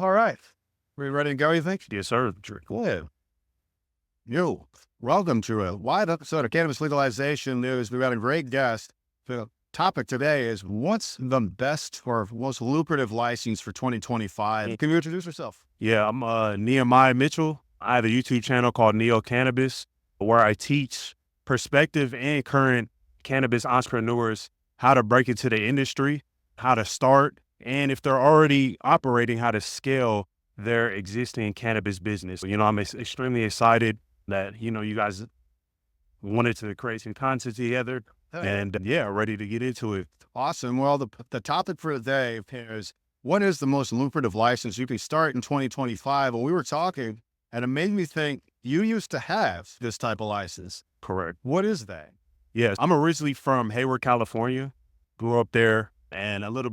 All right. We ready to go, you think? Yes, sir. Good. You, welcome to a wide episode of Cannabis Legalization News. We've got a great guest. The topic today is what's the best or most lucrative license for 2025? Can you introduce yourself? Yeah, I'm Nehemiah Mitchell. I have a YouTube channel called NeoCannabis where I teach prospective and current cannabis entrepreneurs how to break into the industry, how to start, and if they're already operating, how to scale their existing cannabis business. I'm extremely excited that, you guys wanted to create some content together and ready to get into it. Awesome. Well, the topic for today is what is the most lucrative license you can start in 2025? Well, we were talking and it made me think you used to have this type of license. Correct. What is that? Yes, I'm originally from Hayward, California. Grew up there, and a little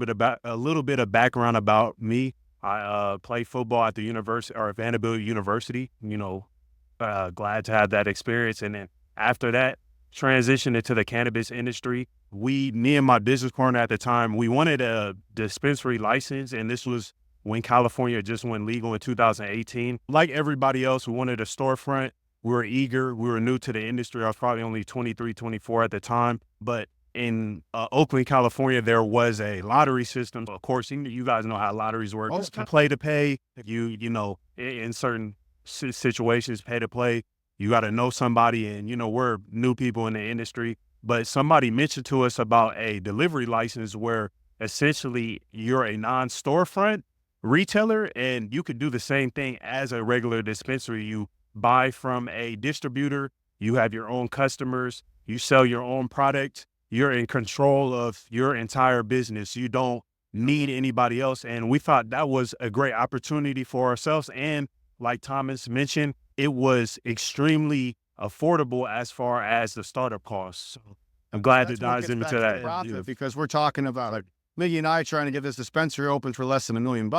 bit of background about me. I played football at the university or Vanderbilt University. Glad to have that experience, and then after that, transitioned into the cannabis industry. Me and my business partner at the time, we wanted a dispensary license, and this was when California just went legal in 2018. Like everybody else, we wanted a storefront. We were eager. We were new to the industry. I was probably only 23, 24 at the time. But in Oakland, California, there was a lottery system. Of course, you guys know how lotteries work. It's play to pay. In certain situations, pay to play. You got to know somebody, and, we're new people in the industry. But somebody mentioned to us about a delivery license where essentially you're a non-storefront retailer, and you could do the same thing as a regular dispensary. You buy from a distributor, you have your own customers, you sell your own product, you're in control of your entire business. You don't need anybody else. And we thought that was a great opportunity for ourselves. And like Thomas mentioned, it was extremely affordable as far as the startup costs. So I'm glad to dive into that. Because we're talking about like Miggy and I trying to get this dispensary open for less than $1 million.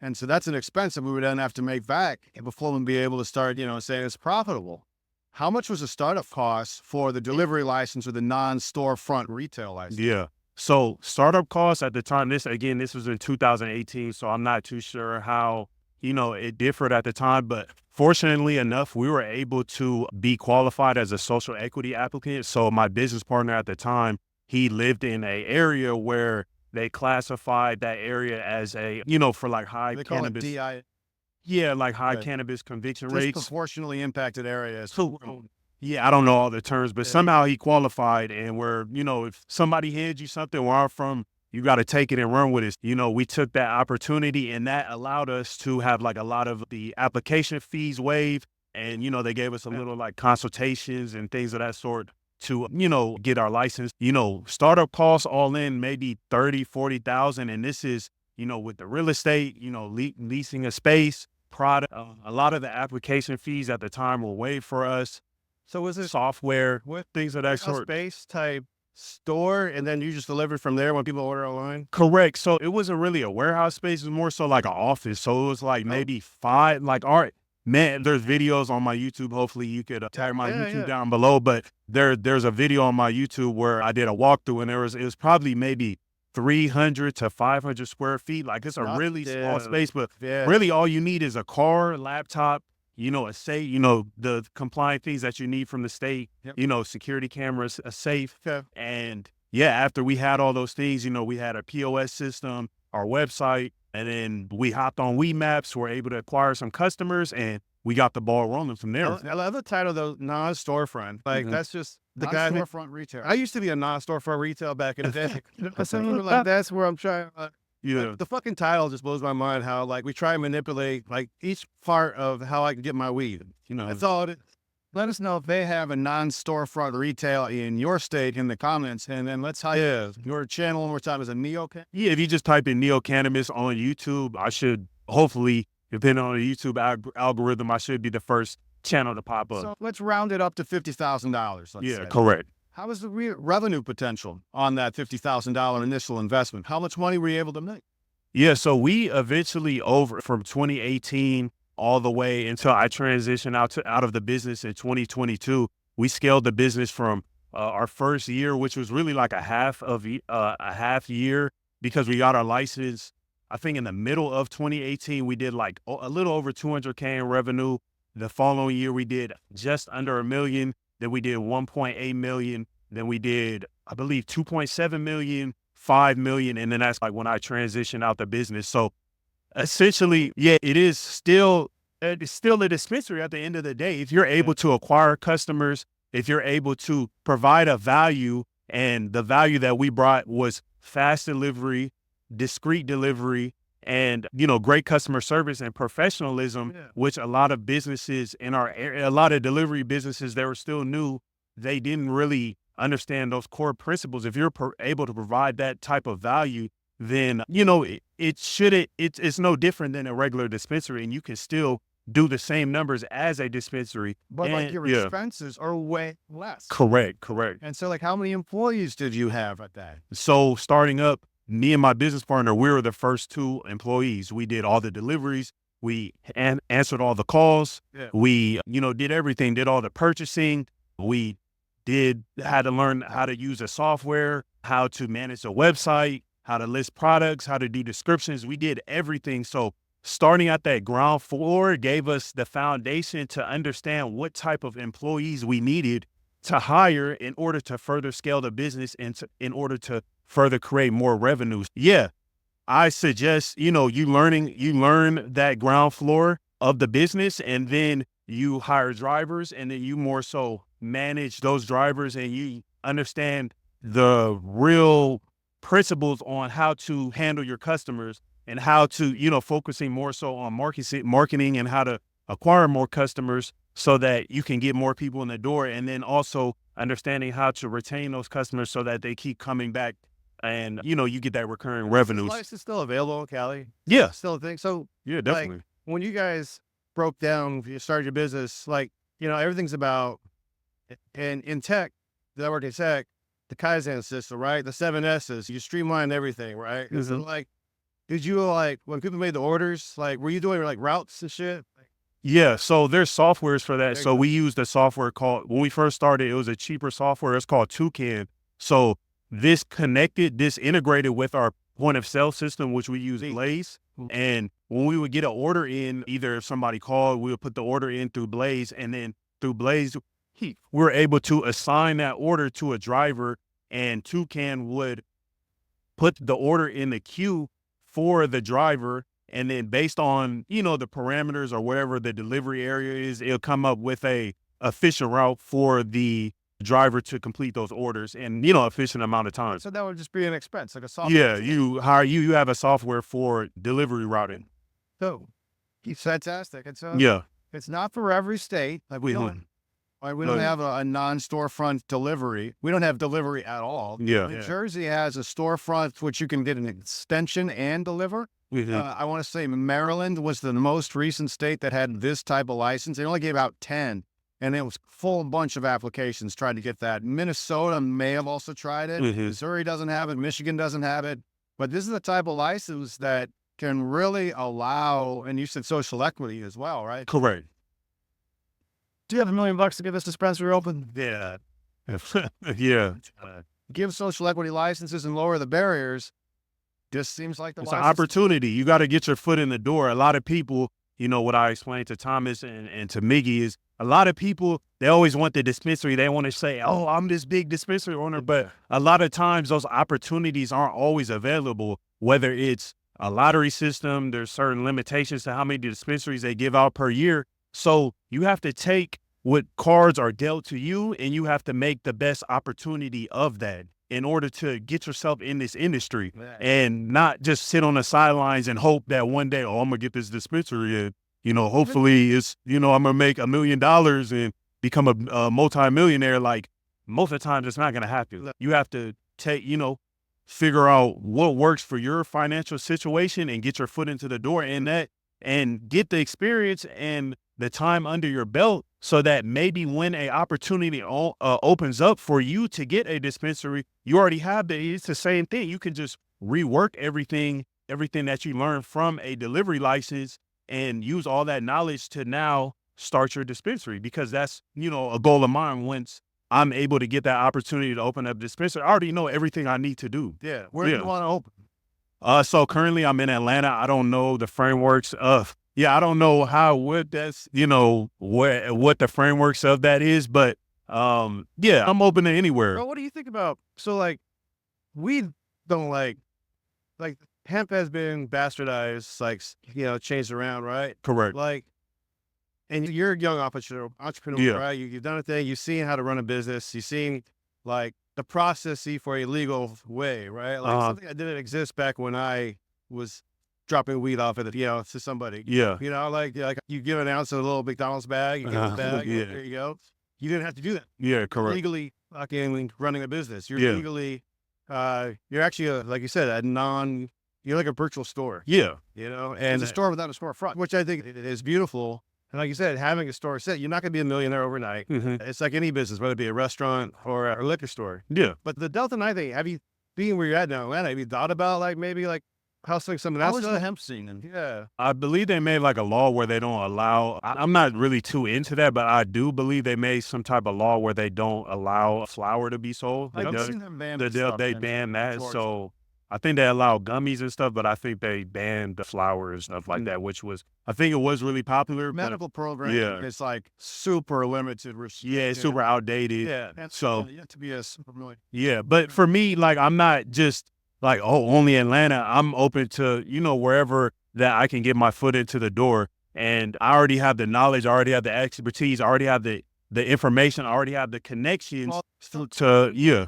And so that's an expense that we would then have to make back before we'd be able to start, saying it's profitable. How much was the startup cost for the delivery license or the non-storefront retail license? Yeah. So startup costs at the time, this was in 2018. So I'm not too sure how, it differed at the time. But fortunately enough, we were able to be qualified as a social equity applicant. So my business partner at the time, he lived in an area where they classified that area as a, for like high they cannabis. Call it DI. Yeah, like high cannabis conviction rates. Disproportionately impacted areas. So, I don't know all the terms, but somehow he qualified. And where, if somebody hands you something where I'm from, you got to take it and run with it. We took that opportunity, and that allowed us to have like a lot of the application fees waived. And, they gave us a little like consultations and things of that sort to, get our license. Startup costs all in maybe 30, 40,000. And this is, with the real estate, leasing a space, product. A lot of the application fees at the time were waived for us. So was it software, things of that sort? Space type store, and then you just deliver from there when people order online? Correct. So it wasn't really a warehouse space. It was more so like an office. So it was like maybe 5, like, all right. Man, there's videos on my YouTube. Hopefully you could tag my YouTube down below. But there's a video on my YouTube where I did a walkthrough, and it was probably maybe 300 to 500 square feet. Like it's a really small space, but really all you need is a car, laptop, a safe, the compliant things that you need from the state, security cameras, a safe. And after we had all those things, we had a POS system, our website, and then we hopped on WeMaps, were able to acquire some customers, and we got the ball rolling from there. I love the title though, non-storefront. Like that's just the guy storefront retail. I used to be a non-storefront retail back in the day. Something like that's where I'm trying. The fucking title just blows my mind. How like we try and manipulate like each part of how I can get my weed. That's all it is. Let us know if they have a non-storefront retail in your state in the comments, and then let's type your channel one more time. Is a NeoCannabis? Yeah, if you just type in NeoCannabis on YouTube, I should hopefully, depending on the YouTube algorithm, I should be the first channel to pop up. So let's round it up to $50,000. Yeah, correct. How was the revenue potential on that $50,000 initial investment? How much money were you able to make? Yeah, so we eventually from 2018 all the way until I transitioned out of the business in 2022, we scaled the business from our first year, which was really like a half year because we got our license I think in the middle of 2018, we did like a little over 200K in revenue. The following year, we did just under $1 million. Then we did 1.8 million. Then we did, I believe, 2.7 million, 5 million. And then that's like when I transitioned out the business. So essentially, yeah, it's still a dispensary at the end of the day. If you're able to acquire customers, if you're able to provide a value, and the value that we brought was fast delivery, discreet delivery, and, great customer service and professionalism, which a lot of businesses in our area, a lot of delivery businesses that were still new, they didn't really understand those core principles. If you're able to provide that type of value, then, it's no different than a regular dispensary, and you can still do the same numbers as a dispensary. But like your expenses are way less. Correct. And so like how many employees did you have at that? So starting up, me and my business partner, we were the first 2 employees. We did all the deliveries. We answered all the calls. Yeah. We, did everything, did all the purchasing. We had to learn how to use a software, how to manage a website, how to list products, how to do descriptions. We did everything. So starting at that ground floor gave us the foundation to understand what type of employees we needed to hire in order to further scale the business and in order to further create more revenues. Yeah, I suggest, you learn that ground floor of the business, and then you hire drivers, and then you more so manage those drivers, and you understand the real principles on how to handle your customers and how to, focusing more so on marketing and how to acquire more customers so that you can get more people in the door, and then also understanding how to retain those customers so that they keep coming back, and, you get that recurring revenue. Is license still available in Cali? Yeah. Still a thing? So yeah, definitely. Like, when you guys broke down, you started your business, like, everything's about, and in tech, the work in tech, the Kaizen system, right? The 7 S's, you streamline everything, right? Mm-hmm. So like, did you when people made the orders, like, were you doing like routes and shit? Yeah, so there's softwares for that. So we used a software called, when we first started, it was a cheaper software. It's called Toucan. So this integrated with our point of sale system, which we use Blaze. And when we would get an order in, either if somebody called, we would put the order in through Blaze, and then through Blaze, we were able to assign that order to a driver, and Toucan would put the order in the queue for the driver. And then based on, the parameters or wherever the delivery area is, it'll come up with a efficient route for the driver to complete those orders in, efficient amount of time. So that would just be an expense, like a software. Yeah, you have a software for delivery routing. So it's fantastic. And so it's not for every state. Like we don't have a non-storefront delivery. We don't have delivery at all. Yeah. New Jersey has a storefront which you can get an extension and deliver. I want to say Maryland was the most recent state that had this type of license. They only gave out 10, and it was full bunch of applications trying to get that. Minnesota may have also tried it. Mm-hmm. Missouri doesn't have it. Michigan doesn't have it. But this is the type of license that can really allow, and you said social equity as well, right? Correct. Do you have $1 million to get this dispensary open? Yeah. Yeah. Give social equity licenses and lower the barriers. This seems like it's an opportunity. You got to get your foot in the door. A lot of people, what I explained to Thomas and to Miggy is a lot of people, they always want the dispensary. They want to say, oh, I'm this big dispensary owner. But a lot of times those opportunities aren't always available, whether it's a lottery system, there's certain limitations to how many dispensaries they give out per year. So you have to take what cards are dealt to you, and you have to make the best opportunity of that in order to get yourself in this industry, and not just sit on the sidelines and hope that one day, I'm gonna get this dispensary and, hopefully it's, I'm gonna make $1 million and become a multi-millionaire. Like, most of the time it's not gonna happen. You have to take, figure out what works for your financial situation and get your foot into the door in that, and get the experience and the time under your belt, so that maybe when a opportunity opens up for you to get a dispensary, you already have it's the same thing. You can just rework everything that you learned from a delivery license and use all that knowledge to now start your dispensary, because that's, a goal of mine. Once I'm able to get that opportunity to open up a dispensary, I already know everything I need to do. Yeah. Where do you want to open? So currently I'm in Atlanta. I don't know the frameworks of, I don't know what that's, what the frameworks of that is, but yeah, I'm open to anywhere. Bro, what do you think about, so like, we don't like hemp has been bastardized, like, changed around, right? Correct. Like, and you're a young entrepreneur, Yeah. right? You've done a thing, you've seen how to run a business, you've seen like the process for a legal way, right? Like something that didn't exist back when I was dropping weed off of to somebody. Yeah. Like you give an ounce of a little McDonald's bag, you get the bag, Yeah. there you go. You didn't have to do that. Yeah, correct. You're legally fucking running a business. You're Yeah. legally, you're actually, like you said, you're like a virtual store. Yeah. And a store without a storefront, which I think is beautiful. And like you said, having a store set, you're not going to be a millionaire overnight. It's like any business, whether it be a restaurant or a liquor store. Yeah. But the Delta 9 thing, being where you're at now, Atlanta, have you thought about maybe hustling something else? How was the hemp scene? Yeah. I believe they made like a law where they don't allow, I'm not really too into that, but I do believe they made some type of law where they don't allow flour to be sold. I've seen them ban They banned that. So I think they allow gummies and stuff, but I think they banned the flour and stuff like that, which was, I think it was really popular. Medical program. Yeah. It's like super limited. Yeah, it's super outdated. Yeah. So yet to be a super million. yeah, but for me, like, I'm not just like, oh, only Atlanta. I'm open to, wherever that I can get my foot into the door. And I already have the knowledge, I already have the expertise, I already have the information, I already have the connections to,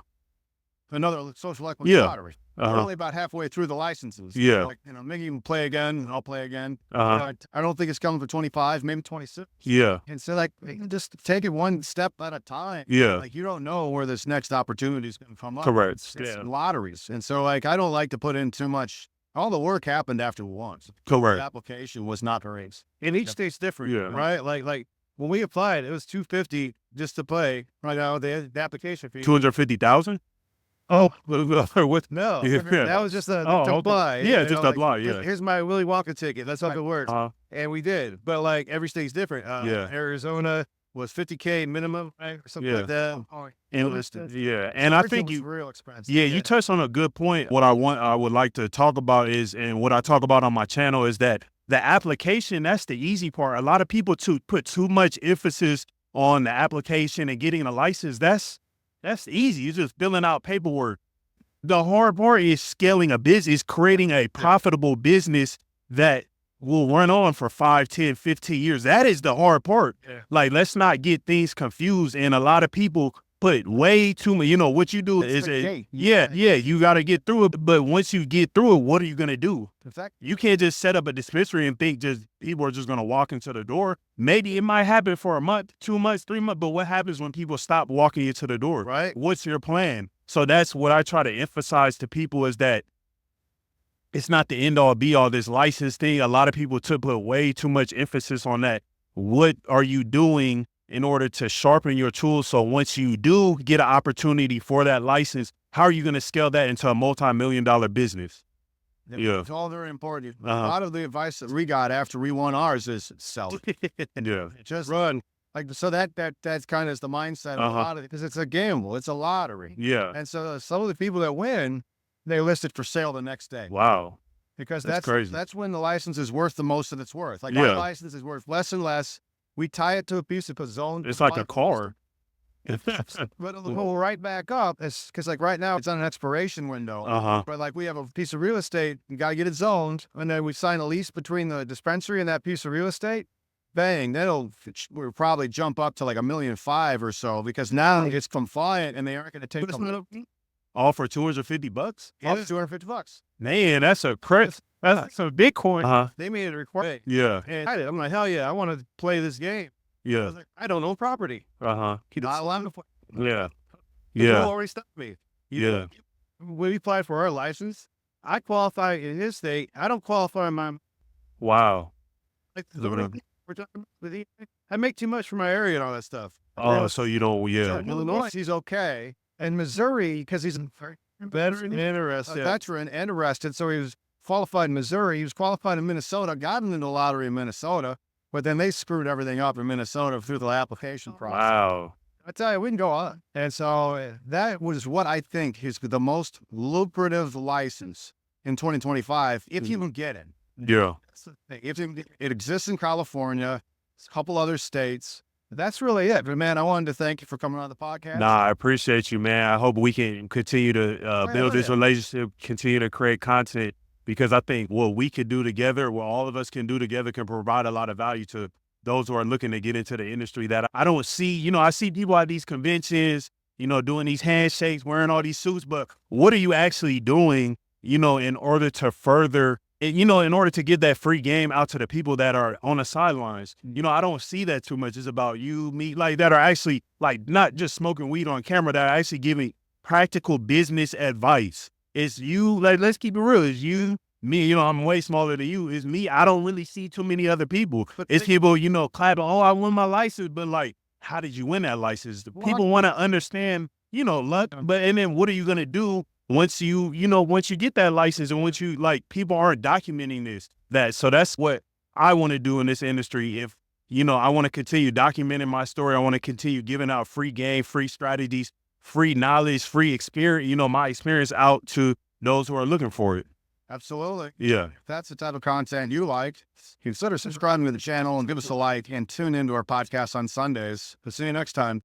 Another social equity lottery. We're only about halfway through the licenses. Yeah. Maybe you can play again, I'll play again. Uh-huh. I don't think it's coming for 25, maybe 26. Yeah. And so you can just take it one step at a time. Yeah. You don't know where this next opportunity is going to come up. Correct. It's lotteries. And so I don't like to put in too much. All the work happened after once. Correct. The application was not the race. And each state's different. Yeah. Right? Like when we applied, it was $250 just to play. Right now, the application fee. 250,000? Oh, what? no. Yeah. That was just to okay. apply. Yeah, just apply, yeah. Here's my Willy Wonka ticket. That's how it works. And we did. But every state's different. Yeah. Arizona was $50K minimum, right? Or something like that. And I think real expensive. Yeah, you touched on a good point. What I would like to talk about is, and what I talk about on my channel is that the application, that's the easy part. A lot of people put too much emphasis on the application and getting a license. That's easy. You're just filling out paperwork. The hard part is scaling a business, creating a profitable business that will run on for 5, 10, 15 years. That is the hard part. Yeah. Let's not get things confused. And a lot of people put way too much, what you do is, you got to get through it. But once you get through it, what are you going to do? You can't just set up a dispensary and think people are just going to walk into the door. Maybe it might happen for a month, 2 months, 3 months, but what happens when people stop walking into the door? Right. What's your plan? So that's what I try to emphasize to people, is that it's not the end all be all, this license thing. A lot of people put way too much emphasis on that. What are you doing in order to sharpen your tools? So once you do get an opportunity for that license, how are you going to scale that into a multi-million-dollar business? Yeah. It's all very important. A lot of the advice that we got after we won ours is sell it. Yeah. Just run. So that's kind of the mindset of a lot of it, because it's a gamble. It's a lottery. Yeah. And so some of the people that win, they list it for sale the next day. Wow. Because that's crazy. That's when the license is worth the most that it's worth. Our license is worth less and less. We tie it to a piece of zone. It's like a car. But it'll go right back up. It's because right now it's on an expiration window. But we have a piece of real estate, you got to get it zoned. And then we sign a lease between the dispensary and that piece of real estate. Bang, we'll probably jump up to $1.5 million or so, because now it's compliant and they aren't going to take all for $250. All for $250. Man, that's a Bitcoin. They made it required. Yeah. And I'm like, hell yeah, I want to play this game. Yeah. I was like, I don't own property. Not allowed to play. Yeah. People already stopped me. Yeah. When we applied for our license, I qualify in his state. I don't qualify in my. Wow. We're talking with I make too much for my area and all that stuff. Oh, so you don't, Illinois, he's okay. And Missouri, because he's a veteran and arrested. So he was qualified in Missouri. He was qualified in Minnesota, got into the lottery in Minnesota, but then they screwed everything up in Minnesota through the application process. Wow. I tell you, we can go on. And so that was what I think is the most lucrative license in 2025 if you don't get it. Yeah. That's the thing. If it exists in California, a couple other states. That's really it. But man, I wanted to thank you for coming on the podcast. Nah, I appreciate you, man. I hope we can continue to build this relationship, continue to create content, because I think what we could do together, what all of us can do together, can provide a lot of value to those who are looking to get into the industry that I don't see. You know, I see people at these conventions, you know, doing these handshakes, wearing all these suits, but what are you actually doing, you know, in order to further, you know, in order to get that free game out to the people that are on the sidelines? You know, I don't see that too much. It's about you, me, like that are actually like not just smoking weed on camera, that are actually giving practical business advice. It's you, like, let's keep it real. It's you, me, you know, I'm way smaller than you. It's me. I don't really see too many other people. It's people, you know, clapping, oh, I won my license, but like, how did you win that license? The people want to understand, you know, luck, but, and then what are you going to do once you know, once you get that license, and once you, like, people aren't documenting this, so that's what I want to do in this industry. If, you know, I want to continue documenting my story. I want to continue giving out free game, free strategies, free knowledge, free experience, you know, my experience out to those who are looking for it. Absolutely. Yeah. If that's the type of content you liked, consider subscribing to the channel and give us a like, and tune into our podcast on Sundays. We'll see you next time.